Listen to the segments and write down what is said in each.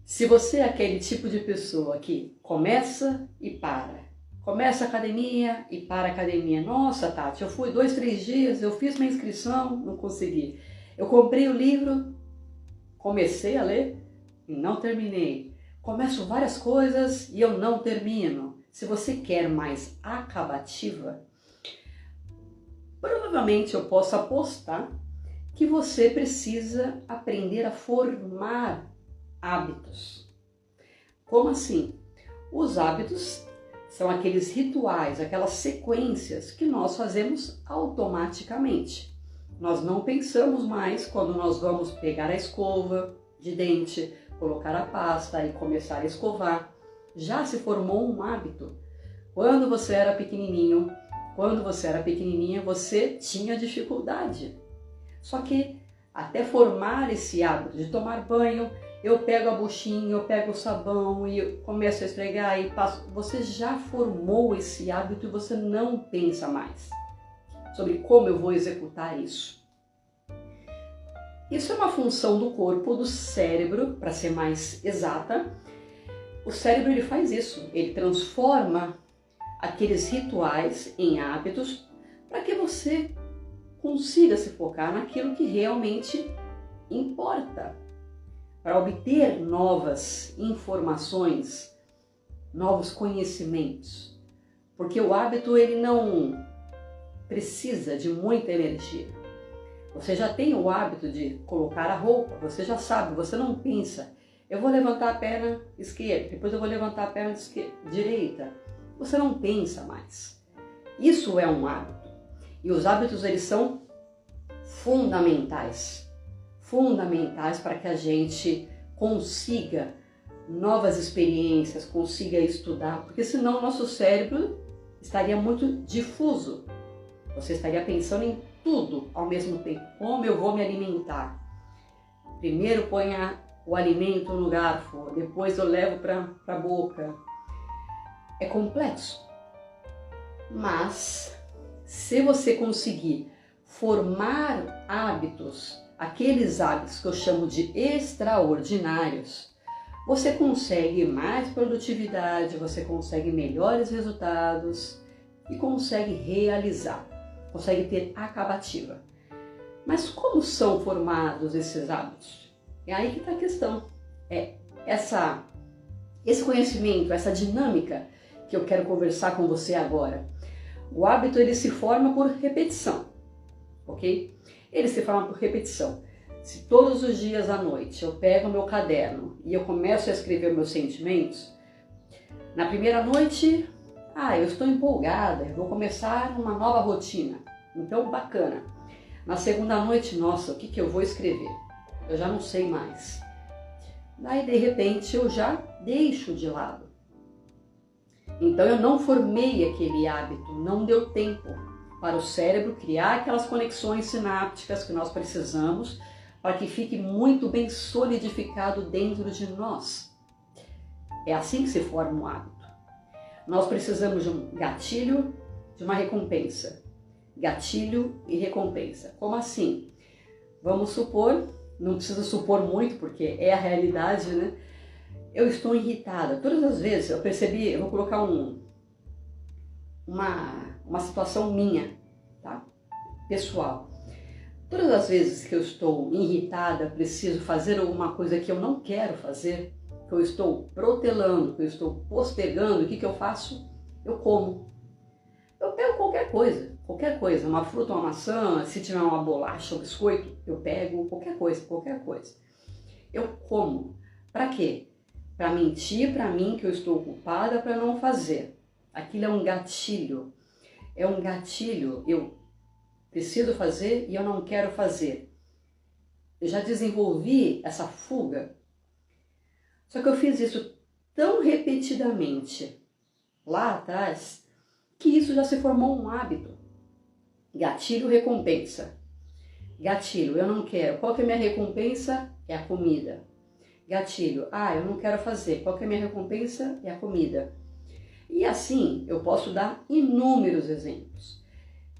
Se você é aquele tipo de pessoa que começa e para, começa a academia e para a academia, nossa Tati, eu fui 2, 3 dias, eu fiz minha inscrição, não consegui. Eu comprei o livro, comecei a ler e não terminei. Começo várias coisas e eu não termino. Se você quer mais acabativa, provavelmente eu posso apostar que você precisa aprender a formar hábitos. Como assim? Os hábitos são aqueles rituais, aquelas sequências que nós fazemos automaticamente. Nós não pensamos mais quando nós vamos pegar a escova de dente, colocar a pasta e começar a escovar. Já se formou um hábito. Quando você era pequenininho, quando você era pequenininha, você tinha dificuldade. Só que até formar esse hábito de tomar banho, eu pego a buchinha, eu pego o sabão e eu começo a esfregar e passo. Você já formou esse hábito e você não pensa mais sobre como eu vou executar isso. Isso é uma função do corpo, do cérebro, para ser mais exata. O cérebro ele faz isso, ele transforma aqueles rituais em hábitos para que você consiga se focar naquilo que realmente importa, para obter novas informações, novos conhecimentos, porque o hábito ele não precisa de muita energia. Você já tem o hábito de colocar a roupa, você já sabe, você não pensa, eu vou levantar a perna esquerda, depois eu vou levantar a perna direita. Você não pensa mais. Isso é um hábito. E os hábitos eles são fundamentais para que a gente consiga novas experiências, consiga estudar, porque senão o nosso cérebro estaria muito difuso. Você estaria pensando em tudo ao mesmo tempo. Como eu vou me alimentar? Primeiro ponha o alimento no garfo, depois eu levo para a boca. É complexo. Mas se você conseguir formar hábitos, aqueles hábitos que eu chamo de extraordinários, você consegue mais produtividade, você consegue melhores resultados e consegue realizar, consegue ter acabativa. Mas como são formados esses hábitos? É aí que está a questão. É esse conhecimento, essa dinâmica que eu quero conversar com você agora. O hábito ele se forma por repetição, ok? Ele se forma por repetição. Se todos os dias à noite eu pego o meu caderno e eu começo a escrever meus sentimentos, na primeira noite, eu estou empolgada, eu vou começar uma nova rotina, então bacana. Na segunda noite, nossa, o que eu vou escrever? Eu já não sei mais. Daí de repente eu já deixo de lado. Então eu não formei aquele hábito, não deu tempo para o cérebro criar aquelas conexões sinápticas que nós precisamos para que fique muito bem solidificado dentro de nós. É assim que se forma um hábito. Nós precisamos de um gatilho, de uma recompensa. Gatilho e recompensa. Como assim? Vamos supor, não precisa supor muito porque é a realidade, né? Eu estou irritada. Todas as vezes eu percebi, eu vou colocar uma situação minha, tá? Pessoal. Todas as vezes que eu estou irritada, preciso fazer alguma coisa que eu não quero fazer, que eu estou protelando, que eu estou postergando, o que eu faço? Eu como. Eu pego qualquer coisa, uma fruta, uma maçã, se tiver uma bolacha, um biscoito, eu pego qualquer coisa. Eu como. Para quê? Para mentir para mim que eu estou ocupada para não fazer. Aquilo é um gatilho. É um gatilho. Eu preciso fazer e eu não quero fazer. Eu já desenvolvi essa fuga. Só que eu fiz isso tão repetidamente lá atrás que isso já se formou um hábito. Gatilho, recompensa. Gatilho, eu não quero. Qual que é a minha recompensa? É a comida. Gatilho, eu não quero fazer. Qual que é a minha recompensa? É a comida. E assim, eu posso dar inúmeros exemplos.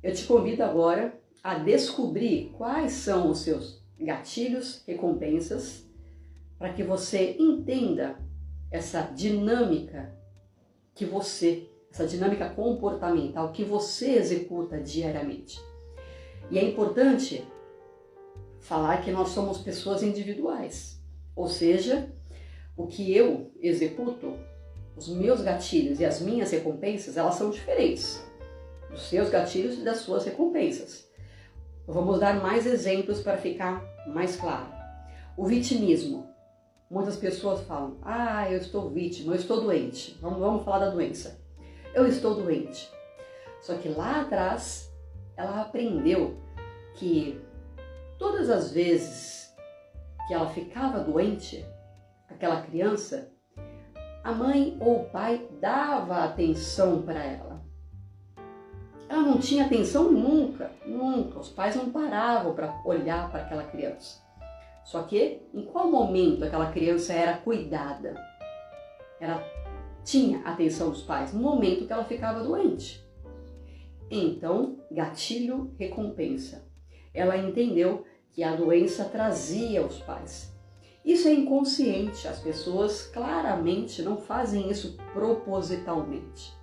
Eu te convido agora a descobrir quais são os seus gatilhos, recompensas, para que você entenda essa dinâmica essa dinâmica comportamental que você executa diariamente. E é importante falar que nós somos pessoas individuais, ou seja, o que eu executo, os meus gatilhos e as minhas recompensas, elas são diferentes dos seus gatilhos e das suas recompensas. Vamos dar mais exemplos para ficar mais claro. O vitimismo. Muitas pessoas falam, eu estou vítima, eu estou doente. Vamos falar da doença. Eu estou doente. Só que lá atrás, ela aprendeu que todas as vezes que ela ficava doente, aquela criança, a mãe ou o pai dava atenção para ela. Ela não tinha atenção nunca. Os pais não paravam para olhar para aquela criança. Só que, em qual momento aquela criança era cuidada? Ela tinha atenção dos pais no momento que ela ficava doente. Então, gatilho, recompensa. Ela entendeu que a doença trazia os pais. Isso é inconsciente, as pessoas claramente não fazem isso propositalmente.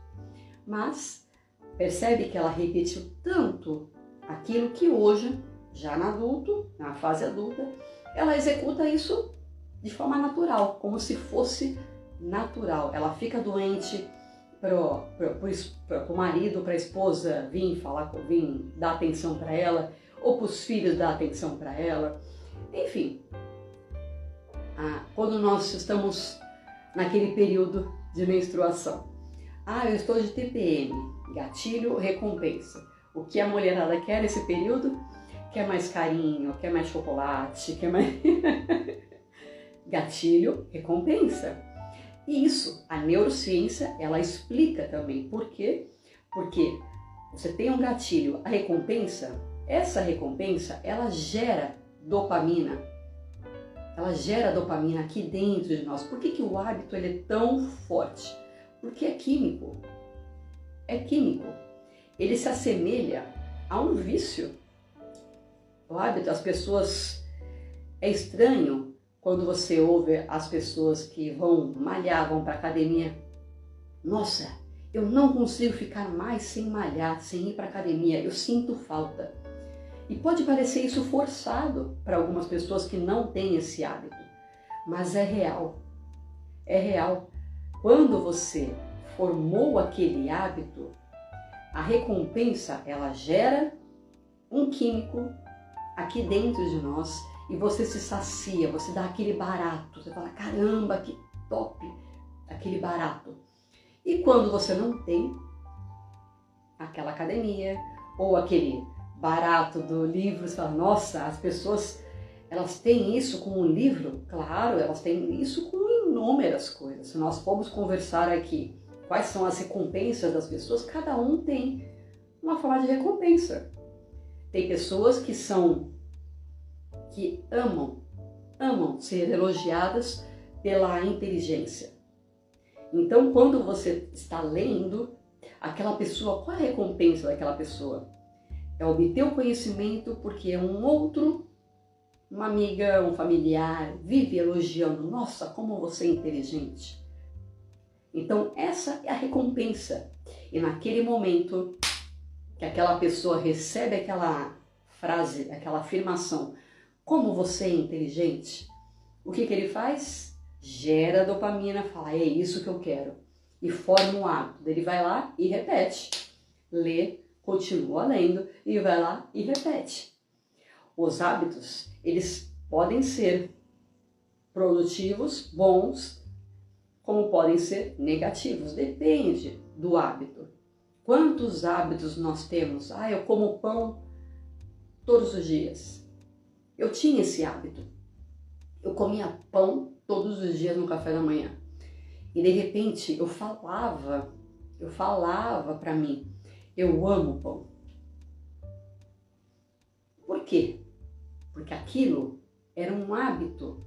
Mas percebe que ela repetiu tanto aquilo que hoje, já na fase adulta, ela executa isso de forma natural, como se fosse natural. Ela fica doente para o marido, para a esposa vir dar atenção para ela, ou para os filhos dar atenção para ela. Enfim, quando nós estamos naquele período de menstruação. Eu estou de TPM, gatilho, recompensa. O que a mulherada quer nesse período? Quer mais carinho, quer mais chocolate, quer mais... Gatilho, recompensa. E isso, a neurociência, ela explica também. Por quê? Porque você tem um gatilho, a recompensa, essa recompensa, ela gera dopamina. Ela gera dopamina aqui dentro de nós. Por que o hábito ele é tão forte? Porque é químico. É químico. Ele se assemelha a um vício. O hábito, as pessoas... É estranho quando você ouve as pessoas que vão malhar, vão para academia. Nossa, eu não consigo ficar mais sem malhar, sem ir para academia. Eu sinto falta. E pode parecer isso forçado para algumas pessoas que não têm esse hábito. Mas é real. É real. Quando você formou aquele hábito, a recompensa, ela gera um químico aqui dentro de nós e você se sacia, você dá aquele barato, você fala, caramba, que top, aquele barato. E quando você não tem aquela academia ou aquele barato do livro, você fala, nossa, as pessoas, elas têm isso com um livro? Claro, elas têm isso com inúmeras coisas. Se nós formos conversar aqui quais são as recompensas das pessoas, cada um tem uma forma de recompensa. Tem pessoas que amam ser elogiadas pela inteligência. Então, quando você está lendo, aquela pessoa, qual é a recompensa daquela pessoa? É obter o conhecimento porque uma amiga, um familiar, vive elogiando. Nossa, como você é inteligente. Então, essa é a recompensa. E naquele momento que aquela pessoa recebe aquela frase, aquela afirmação, como você é inteligente, o que ele faz? Gera dopamina, fala, é isso que eu quero. E forma um hábito. Ele vai lá e repete. Lê, continua lendo e vai lá e repete. Os hábitos, eles podem ser produtivos, bons, como podem ser negativos. Depende do hábito. Quantos hábitos nós temos? Eu como pão todos os dias. Eu tinha esse hábito. Eu comia pão todos os dias no café da manhã. E de repente eu falava para mim, eu amo pão. Por quê? Porque aquilo era um hábito.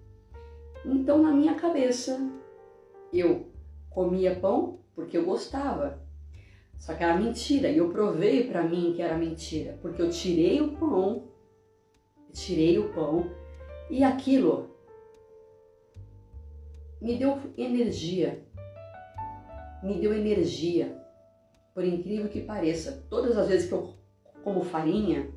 Então na minha cabeça eu comia pão porque eu gostava. Só que era mentira, e eu provei para mim que era mentira, porque eu tirei o pão e aquilo me deu energia. Me deu energia. Por incrível que pareça, todas as vezes que eu como farinha,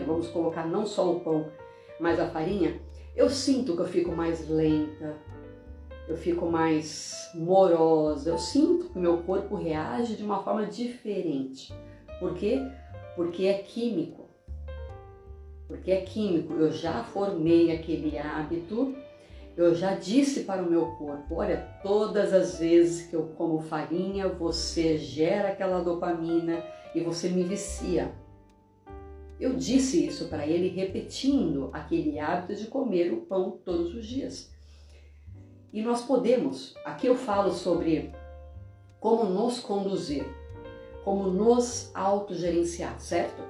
vamos colocar não só o pão, mas a farinha, eu sinto que eu fico mais lenta, eu fico mais morosa, eu sinto que o meu corpo reage de uma forma diferente. Por quê? Porque é químico. Porque é químico. Eu já formei aquele hábito, eu já disse para o meu corpo, olha, todas as vezes que eu como farinha, você gera aquela dopamina e você me vicia. Eu disse isso para ele repetindo aquele hábito de comer o pão todos os dias. E nós podemos, aqui eu falo sobre como nos conduzir, como nos autogerenciar, certo?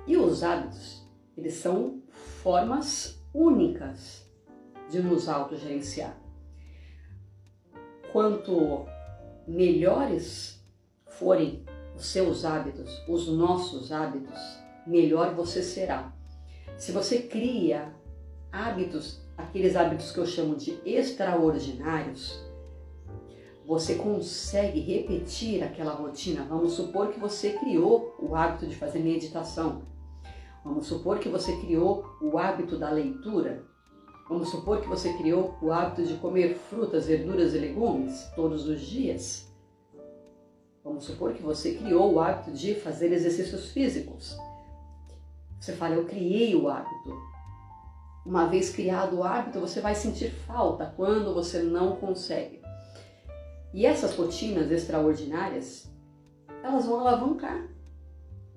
E os hábitos, eles são formas únicas de nos autogerenciar. Quanto melhores forem os seus hábitos, os nossos hábitos, melhor você será. Se você cria hábitos, aqueles hábitos que eu chamo de extraordinários, você consegue repetir aquela rotina. Vamos supor que você criou o hábito de fazer meditação. Vamos supor que você criou o hábito da leitura. Vamos supor que você criou o hábito de comer frutas, verduras e legumes todos os dias. Vamos supor que você criou o hábito de fazer exercícios físicos. Você fala, eu criei o hábito. Uma vez criado o hábito, você vai sentir falta quando você não consegue. E essas rotinas extraordinárias, elas vão alavancar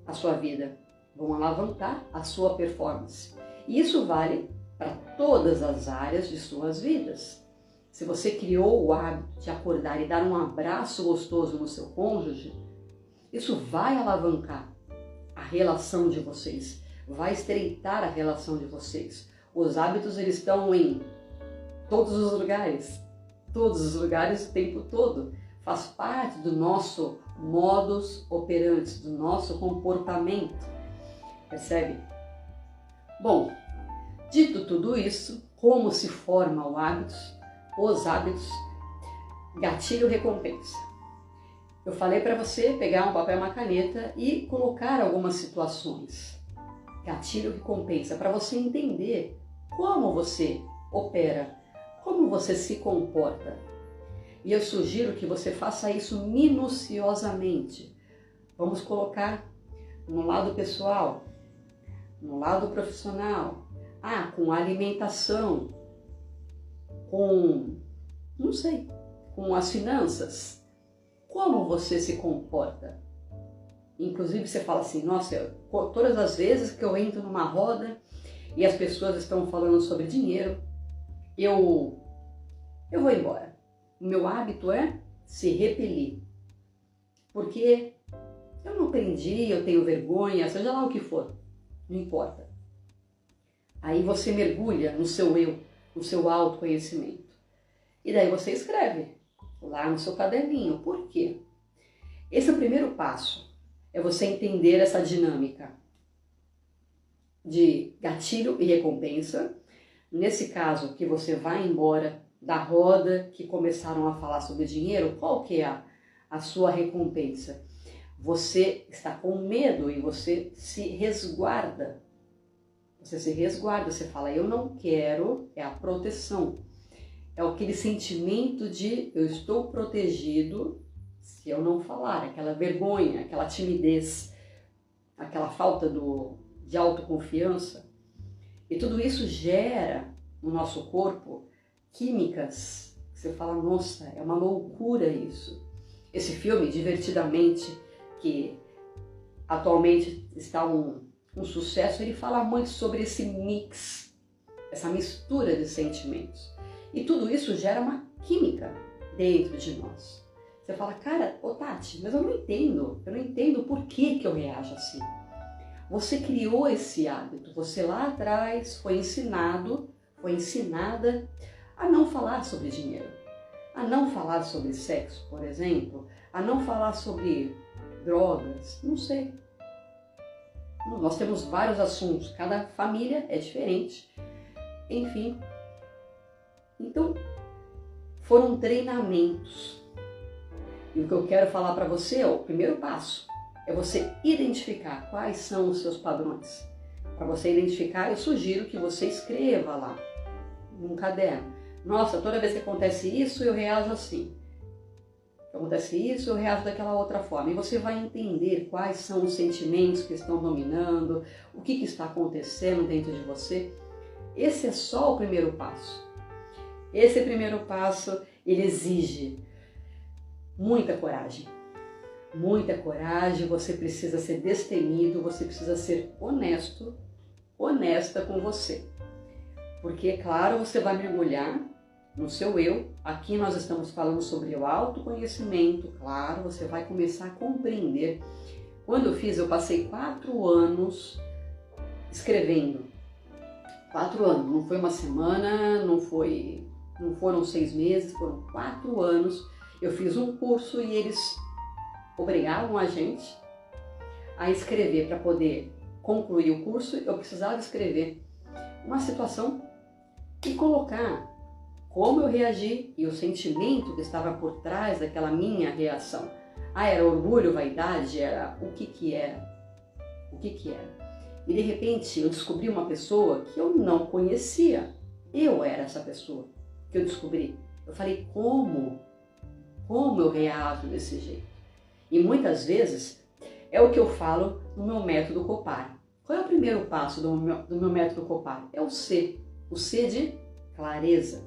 a sua vida, vão alavancar a sua performance. E isso vale para todas as áreas de suas vidas. Se você criou o hábito de acordar e dar um abraço gostoso no seu cônjuge, isso vai alavancar a relação de vocês, vai estreitar a relação de vocês. Os hábitos, eles estão em todos os lugares o tempo todo. Faz parte do nosso modus operandi, do nosso comportamento. Percebe? Bom, dito tudo isso, como se forma o hábito? Os hábitos, gatilho recompensa. Eu falei para você pegar um papel e uma caneta e colocar algumas situações. Gatilho recompensa, para você entender como você opera, como você se comporta. E eu sugiro que você faça isso minuciosamente. Vamos colocar no lado pessoal, no lado profissional, com alimentação, com as finanças. Como você se comporta? Inclusive você fala assim, nossa, todas as vezes que eu entro numa roda e as pessoas estão falando sobre dinheiro, eu vou embora. O meu hábito é se repelir. Porque eu não aprendi, eu tenho vergonha, seja lá o que for, não importa. Aí você mergulha no seu eu, no seu autoconhecimento. E daí você escreve lá no seu caderninho. Por quê? Esse é o primeiro passo. É você entender essa dinâmica de gatilho e recompensa. Nesse caso, que você vai embora da roda que começaram a falar sobre dinheiro, qual que é a sua recompensa? Você está com medo e você se resguarda. Você se resguarda, você fala, eu não quero, é a proteção. É aquele sentimento de eu estou protegido se eu não falar, aquela vergonha, aquela timidez, aquela falta de autoconfiança. E tudo isso gera no nosso corpo químicas. Você fala, nossa, é uma loucura isso. Esse filme, Divertidamente, que atualmente está um sucesso, ele fala muito sobre esse mix, essa mistura de sentimentos. E tudo isso gera uma química dentro de nós. Você fala, cara, ô Tati, mas eu não entendo por que eu reajo assim. Você criou esse hábito, você lá atrás foi ensinada a não falar sobre dinheiro, a não falar sobre sexo, por exemplo, a não falar sobre drogas, não sei. Nós temos vários assuntos, cada família é diferente, enfim. Então, foram treinamentos. E o que eu quero falar para você é o primeiro passo. É você identificar quais são os seus padrões. Para você identificar, eu sugiro que você escreva lá, num caderno. Nossa, toda vez que acontece isso, eu reajo assim. Acontece isso, eu reajo daquela outra forma. E você vai entender quais são os sentimentos que estão dominando, o que está acontecendo dentro de você. Esse é só o primeiro passo. Esse primeiro passo, ele exige muita coragem. Muita coragem, você precisa ser destemido, você precisa ser honesto, honesta com você. Porque, claro, você vai mergulhar no seu eu. Aqui nós estamos falando sobre o autoconhecimento, claro, você vai começar a compreender. Quando eu passei 4 anos escrevendo. 4 anos, não foi uma semana, não foram 6 meses, foram 4 anos. Eu fiz um curso e eles obrigavam a gente a escrever. Para poder concluir o curso, eu precisava escrever uma situação e colocar como eu reagi e o sentimento que estava por trás daquela minha reação. Era orgulho, vaidade? Era o que era? O que era? E de repente eu descobri uma pessoa que eu não conhecia. Eu era essa pessoa que eu descobri. Eu falei, como eu reajo desse jeito? E muitas vezes é o que eu falo no meu método Copar. Qual é o primeiro passo do meu método Copar? É o C de clareza.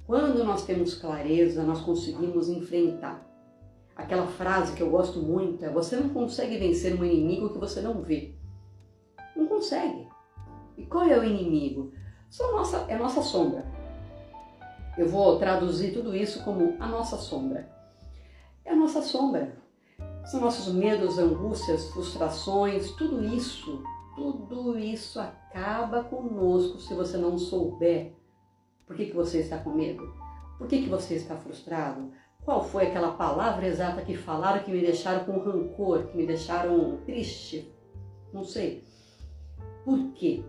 Quando nós temos clareza, nós conseguimos enfrentar. Aquela frase que eu gosto muito é: você não consegue vencer um inimigo que você não vê. Não consegue. E qual é o inimigo? É a nossa sombra. Eu vou traduzir tudo isso como a nossa sombra. É a nossa sombra. São nossos medos, angústias, frustrações, tudo isso acaba conosco se você não souber. Por que você está com medo? Por que você está frustrado? Qual foi aquela palavra exata que falaram que me deixaram com rancor, que me deixaram triste? Não sei. Por quê?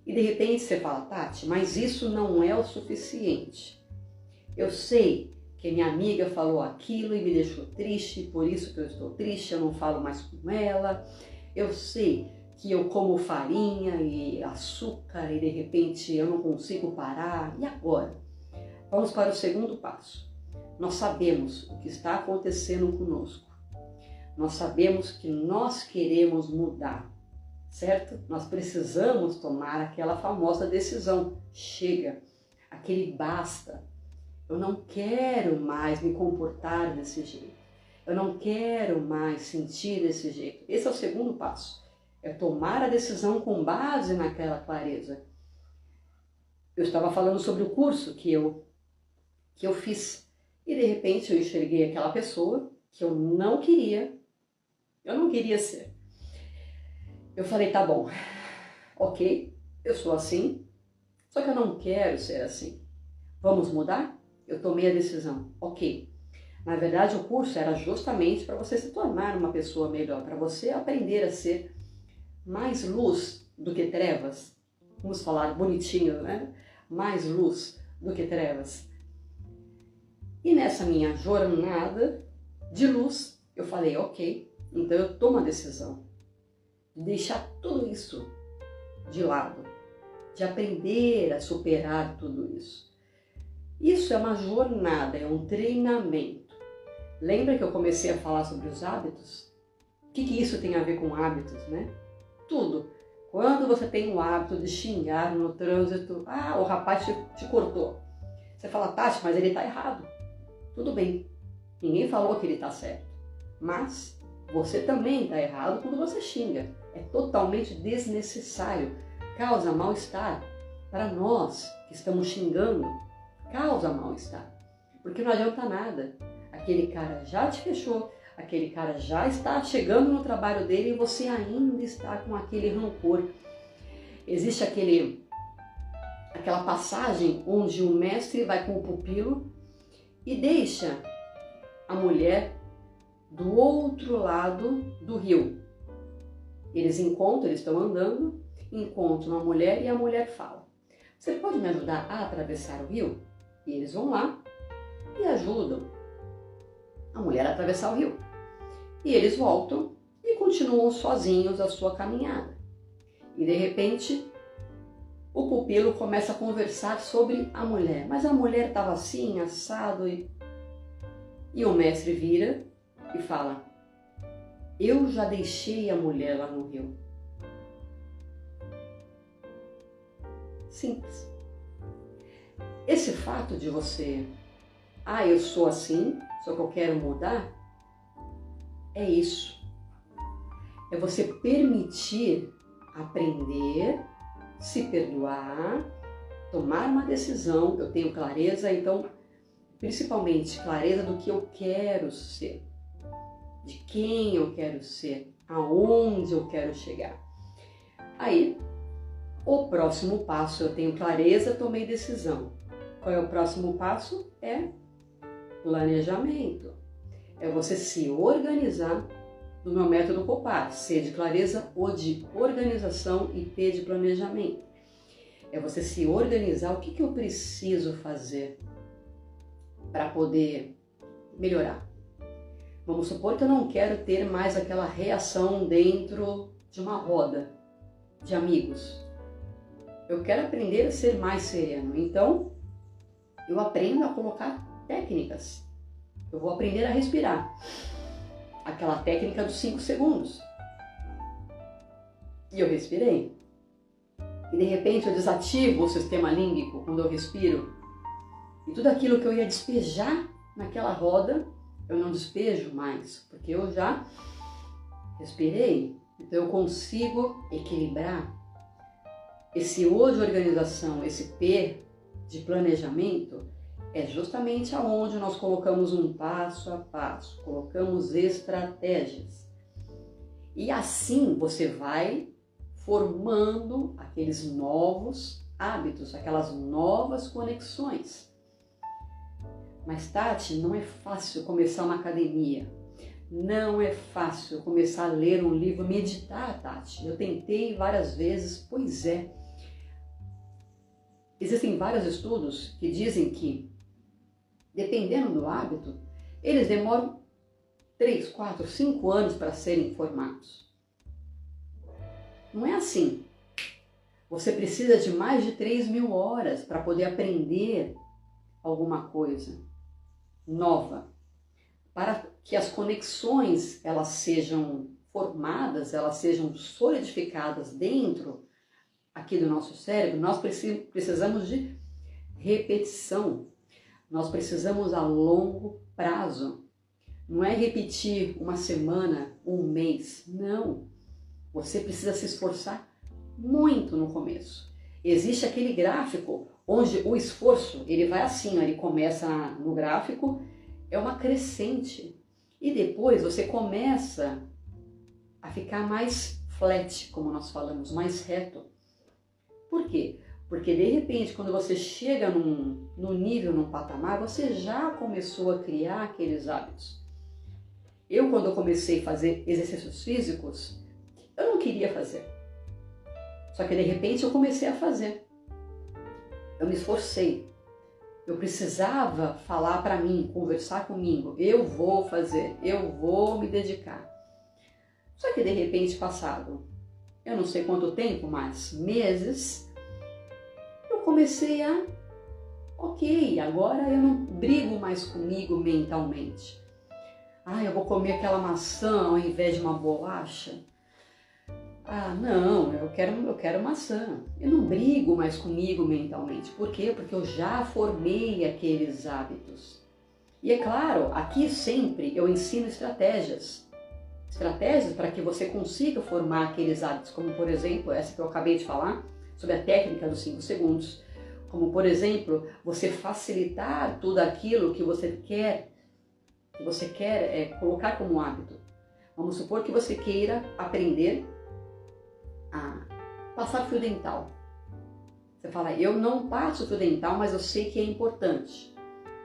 E de repente você fala, Tati, mas isso não é o suficiente. Eu sei que minha amiga falou aquilo e me deixou triste, por isso que eu estou triste, eu não falo mais com ela. Eu sei que eu como farinha e açúcar e de repente eu não consigo parar. E agora? Vamos para o segundo passo. Nós sabemos o que está acontecendo conosco. Nós sabemos que nós queremos mudar, certo? Nós precisamos tomar aquela famosa decisão. Chega, aquele basta. Eu não quero mais me comportar desse jeito. Eu não quero mais sentir desse jeito. Esse é o segundo passo. É tomar a decisão com base naquela clareza. Eu estava falando sobre o curso que eu fiz. E de repente eu enxerguei aquela pessoa que eu não queria ser. Eu falei, tá bom, ok, eu sou assim, só que eu não quero ser assim. Vamos mudar? Eu tomei a decisão, ok. Na verdade, o curso era justamente para você se tornar uma pessoa melhor, para você aprender a ser mais luz do que trevas. Vamos falar bonitinho, né? Mais luz do que trevas. E nessa minha jornada de luz, eu falei, ok, então eu tomo a decisão de deixar tudo isso de lado, de aprender a superar tudo isso. Isso é uma jornada, é um treinamento. Lembra que eu comecei a falar sobre os hábitos? O que isso tem a ver com hábitos, né? Tudo. Quando você tem o hábito de xingar no trânsito, o rapaz te cortou. Você fala, Tati, mas ele está errado. Tudo bem, ninguém falou que ele está certo. Mas você também está errado quando você xinga. É totalmente desnecessário. Causa mal-estar. Para nós que estamos xingando, causa mal-estar. Porque não adianta nada. Aquele cara já te fechou, aquele cara já está chegando no trabalho dele e você ainda está com aquele rancor. Existe aquela passagem onde o mestre vai com o pupilo e deixa a mulher do outro lado do rio. Eles estão andando, encontram a mulher e a mulher fala, você pode me ajudar a atravessar o rio? E eles vão lá e ajudam a mulher a atravessar o rio. E eles voltam e continuam sozinhos a sua caminhada. E de repente, o pupilo começa a conversar sobre a mulher. Mas a mulher estava assim, assado, e o mestre vira e fala: eu já deixei a mulher lá no rio. Simples. Esse fato de você, eu sou assim, só que eu quero mudar, é isso. É você permitir aprender, se perdoar, tomar uma decisão. Eu tenho clareza, então, principalmente clareza do que eu quero ser, de quem eu quero ser, aonde eu quero chegar. Aí, o próximo passo, eu tenho clareza, tomei decisão. Qual é o próximo passo? É planejamento. É você se organizar no meu método COPAR, C de clareza, O de organização e P de planejamento. É você se organizar, o que eu preciso fazer para poder melhorar. Vamos supor que eu não quero ter mais aquela reação dentro de uma roda de amigos. Eu quero aprender a ser mais sereno, então eu aprendo a colocar técnicas. Eu vou aprender a respirar. Aquela técnica dos 5 segundos. E eu respirei. E de repente eu desativo o sistema límbico quando eu respiro. E tudo aquilo que eu ia despejar naquela roda, eu não despejo mais, porque eu já respirei. Então eu consigo equilibrar. Esse O de organização, esse P de planejamento, é justamente aonde nós colocamos um passo a passo, colocamos estratégias. E assim você vai formando aqueles novos hábitos, aquelas novas conexões. Mas, Tati, não é fácil começar uma academia. Não é fácil começar a ler um livro, meditar, Tati. Eu tentei várias vezes, pois é. Existem vários estudos que dizem que, dependendo do hábito, eles demoram 3, 4, 5 anos para serem formados. Não é assim. Você precisa de mais de 3.000 horas para poder aprender alguma coisa nova, para que as conexões elas sejam formadas, elas sejam solidificadas dentro aqui do nosso cérebro. Nós precisamos de repetição, nós precisamos a longo prazo. Não é repetir uma semana, um mês, não. Você precisa se esforçar muito no começo. Existe aquele gráfico onde o esforço, ele vai assim, ele começa no gráfico, é uma crescente. E depois você começa a ficar mais flat, como nós falamos, mais reto. Por quê? Porque de repente, quando você chega num nível, num patamar, você já começou a criar aqueles hábitos. Quando eu comecei a fazer exercícios físicos, eu não queria fazer. Só que de repente eu comecei a fazer. Eu me esforcei. Eu precisava falar para mim, conversar comigo. Eu vou fazer, eu vou me dedicar. Só que de repente, passado, eu não sei quanto tempo, mas meses, eu comecei a, agora eu não brigo mais comigo mentalmente. Eu vou comer aquela maçã ao invés de uma bolacha. Não, eu quero maçã. Eu não brigo mais comigo mentalmente. Por quê? Porque eu já formei aqueles hábitos. E é claro, aqui sempre eu ensino estratégias. Estratégias para que você consiga formar aqueles hábitos, como por exemplo, essa que eu acabei de falar, sobre a técnica dos 5 segundos. Como por exemplo, você facilitar tudo aquilo que você quer colocar como hábito. Vamos supor que você queira aprender a passar fio dental. Você fala, eu não passo fio dental, mas eu sei que é importante.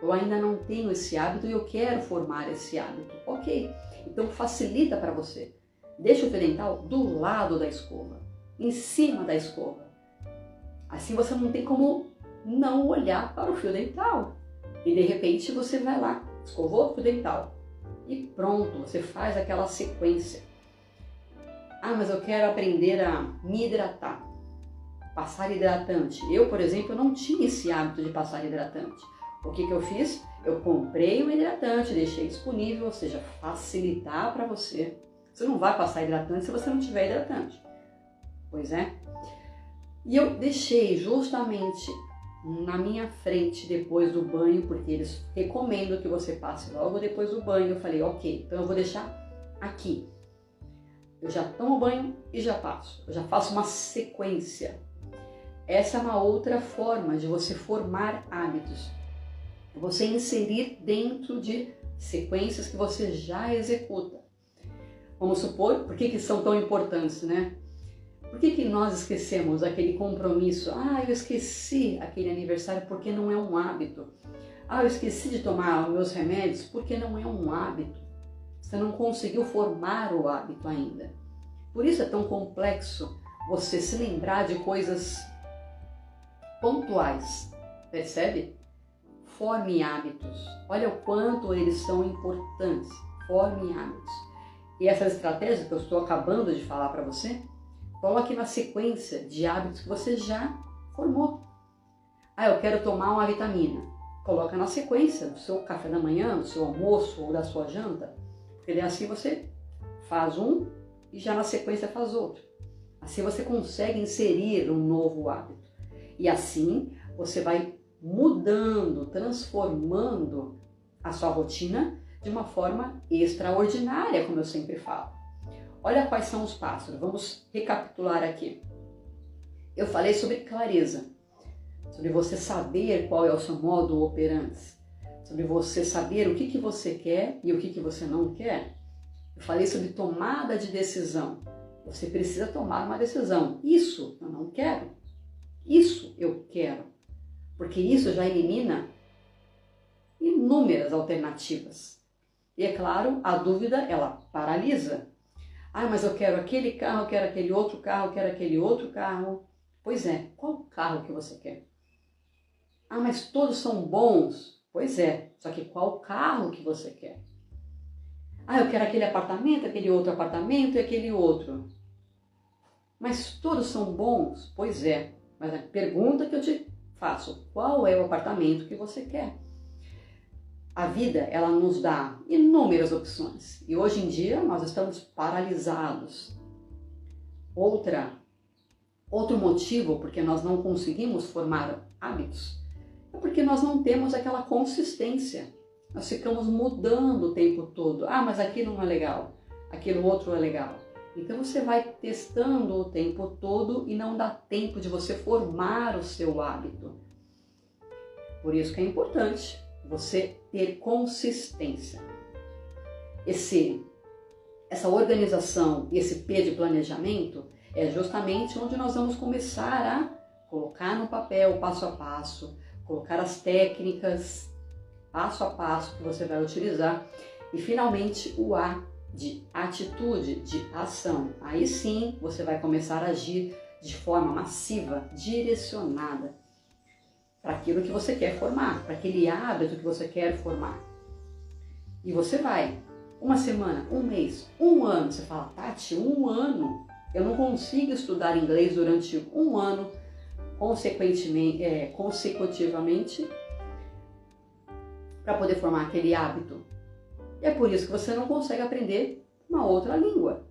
Eu ainda não tenho esse hábito e eu quero formar esse hábito. Ok, então facilita para você. Deixa o fio dental do lado da escova, em cima da escova. Assim você não tem como não olhar para o fio dental. E de repente você vai lá, escovou o dental e pronto, você faz aquela sequência. Ah, mas eu quero aprender a me hidratar, passar hidratante. Eu, por exemplo, não tinha esse hábito de passar hidratante. O que eu fiz? Eu comprei um hidratante, deixei disponível, ou seja, facilitar para você. Você não vai passar hidratante se você não tiver hidratante. Pois é. E eu deixei justamente na minha frente depois do banho, porque eles recomendam que você passe logo depois do banho. Eu falei, ok, então eu vou deixar aqui. Eu já tomo banho e já passo. Eu já faço uma sequência. Essa é uma outra forma de você formar hábitos. Você inserir dentro de sequências que você já executa. Vamos supor, por que são tão importantes, né? Por que nós esquecemos aquele compromisso? Ah, eu esqueci aquele aniversário porque não é um hábito. Ah, eu esqueci de tomar os meus remédios porque não é um hábito. Você não conseguiu formar o hábito ainda. Por isso é tão complexo você se lembrar de coisas pontuais, percebe? Forme hábitos. Olha o quanto eles são importantes. Forme hábitos. E essa estratégia que eu estou acabando de falar para você, coloque na sequência de hábitos que você já formou. Ah, eu quero tomar uma vitamina. Coloca na sequência do seu café da manhã, do seu almoço ou da sua janta. Porque daí assim você faz um e já na sequência faz outro. Assim você consegue inserir um novo hábito. E assim você vai mudando, transformando a sua rotina de uma forma extraordinária, como eu sempre falo. Olha quais são os passos. Vamos recapitular aqui. Eu falei sobre clareza, sobre você saber qual é o seu modo operandi, sobre você saber o que você quer e o que você não quer. Eu falei sobre tomada de decisão. Você precisa tomar uma decisão. Isso eu não quero. Isso eu quero. Porque isso já elimina inúmeras alternativas. E é claro, a dúvida, ela paralisa. Ah, mas eu quero aquele carro, eu quero aquele outro carro, eu quero aquele outro carro. Pois é, qual carro que você quer? Ah, mas todos são bons. Pois é, só que qual carro que você quer? Ah, eu quero aquele apartamento, aquele outro apartamento e aquele outro. Mas todos são bons? Pois é, mas a pergunta que eu te faço, qual é o apartamento que você quer? A vida, ela nos dá inúmeras opções e hoje em dia nós estamos paralisados. Outro motivo porque nós não conseguimos formar hábitos é porque nós não temos aquela consistência. Nós ficamos mudando o tempo todo. Ah, mas aquilo não é legal, aquilo outro é legal. Então você vai testando o tempo todo e não dá tempo de você formar o seu hábito. Por isso que é importante você ter consistência. Essa organização e esse P de planejamento é justamente onde nós vamos começar a colocar no papel passo a passo, colocar as técnicas passo a passo que você vai utilizar e finalmente o A de atitude, de ação. Aí sim você vai começar a agir de forma massiva, direcionada para aquilo que você quer formar, para aquele hábito que você quer formar. E você vai, uma semana, um mês, um ano, você fala, Tati, um ano? Eu não consigo estudar inglês durante um ano consecutivamente para poder formar aquele hábito. E é por isso que você não consegue aprender uma outra língua.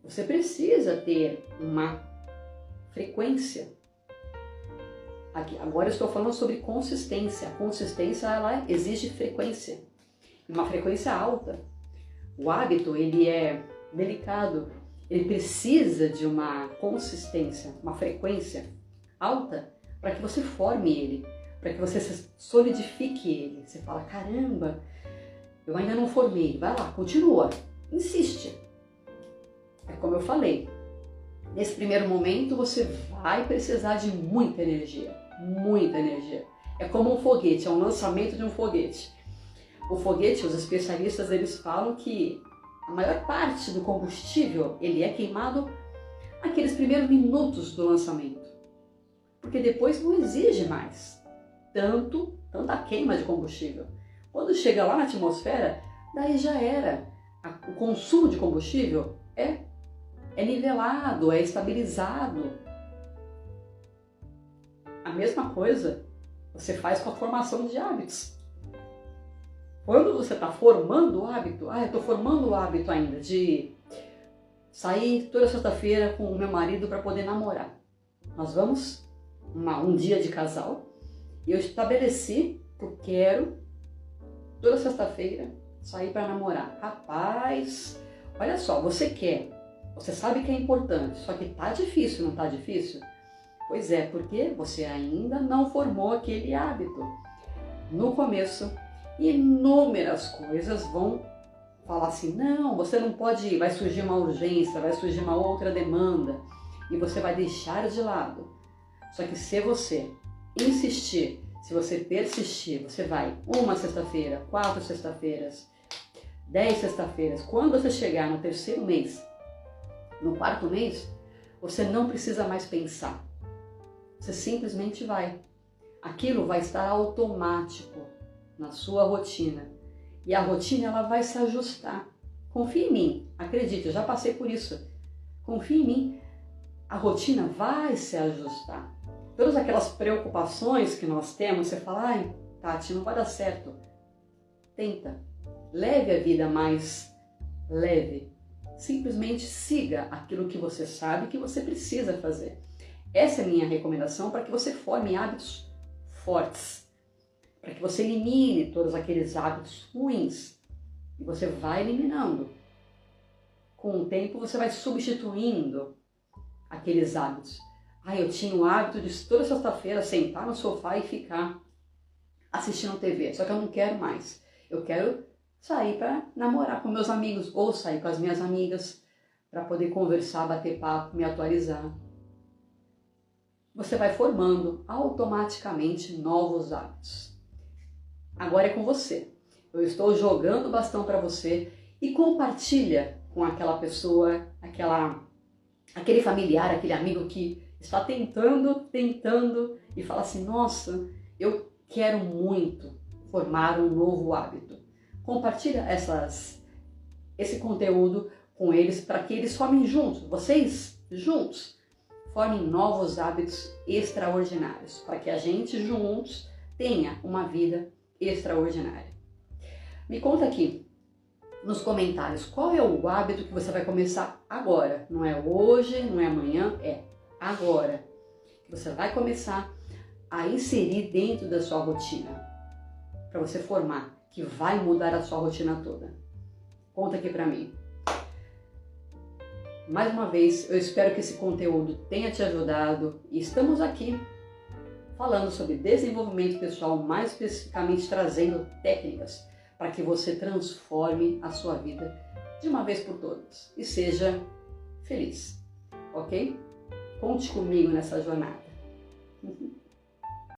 Você precisa ter uma frequência. Aqui, agora eu estou falando sobre consistência. A consistência, ela exige frequência. Uma frequência alta. O hábito, ele é delicado. Ele precisa de uma consistência, uma frequência alta para que você forme ele, para que você solidifique ele. Você fala, caramba, eu ainda não formei. Vai lá, continua, insiste. É como eu falei, nesse primeiro momento você vai precisar de muita energia, muita energia. É como um foguete, é um lançamento de um foguete. O foguete, os especialistas, eles falam que a maior parte do combustível, ele é queimado naqueles primeiros minutos do lançamento. Porque depois não exige mais tanto Então dá queima de combustível. Quando chega lá na atmosfera, daí já era. O consumo de combustível é nivelado, é estabilizado. A mesma coisa você faz com a formação de hábitos. Quando você está formando o hábito, eu estou formando o hábito ainda de sair toda sexta-feira com o meu marido para poder namorar. Nós vamos um dia de casal e eu estabeleci que eu quero toda sexta-feira sair para namorar. Rapaz, olha só, você quer, você sabe que é importante, só que tá difícil, não tá difícil? Pois é, porque você ainda não formou aquele hábito. No começo, inúmeras coisas vão falar assim, não, você não pode ir, vai surgir uma urgência, vai surgir uma outra demanda e você vai deixar de lado. Só que se você insistir, se você persistir, você vai uma sexta-feira, 4 sexta-feiras, 10 sexta-feiras. Quando você chegar no 3º mês, no 4º mês, você não precisa mais pensar. Você simplesmente vai. Aquilo vai estar automático na sua rotina. E a rotina ela vai se ajustar. Confie em mim, acredite, eu já passei por isso. Confie em mim, a rotina vai se ajustar. Todas aquelas preocupações que nós temos, você fala, ai, Tati, não vai dar certo. Tenta, leve a vida mais leve. Simplesmente siga aquilo que você sabe que você precisa fazer. Essa é a minha recomendação para que você forme hábitos fortes. Para que você elimine todos aqueles hábitos ruins. E você vai eliminando. Com o tempo você vai substituindo aqueles hábitos. Eu tinha o hábito de toda sexta-feira sentar no sofá e ficar assistindo TV. Só que eu não quero mais. Eu quero sair para namorar com meus amigos ou sair com as minhas amigas para poder conversar, bater papo, me atualizar. Você vai formando automaticamente novos hábitos. Agora é com você. Eu estou jogando o bastão para você e compartilha com aquela pessoa, aquele familiar, aquele amigo que está tentando e fala assim, nossa, eu quero muito formar um novo hábito. Compartilha esse conteúdo com eles para que eles formem juntos, vocês juntos, formem novos hábitos extraordinários, para que a gente juntos tenha uma vida extraordinária. Me conta aqui nos comentários qual é o hábito que você vai começar agora. Não é hoje, não é amanhã, é agora. Que você vai começar a inserir dentro da sua rotina. Para você formar, que vai mudar a sua rotina toda. Conta aqui para mim. Mais uma vez, eu espero que esse conteúdo tenha te ajudado. E estamos aqui falando sobre desenvolvimento pessoal, mais especificamente trazendo técnicas para que você transforme a sua vida de uma vez por todas e seja feliz, ok? Conte comigo nessa jornada.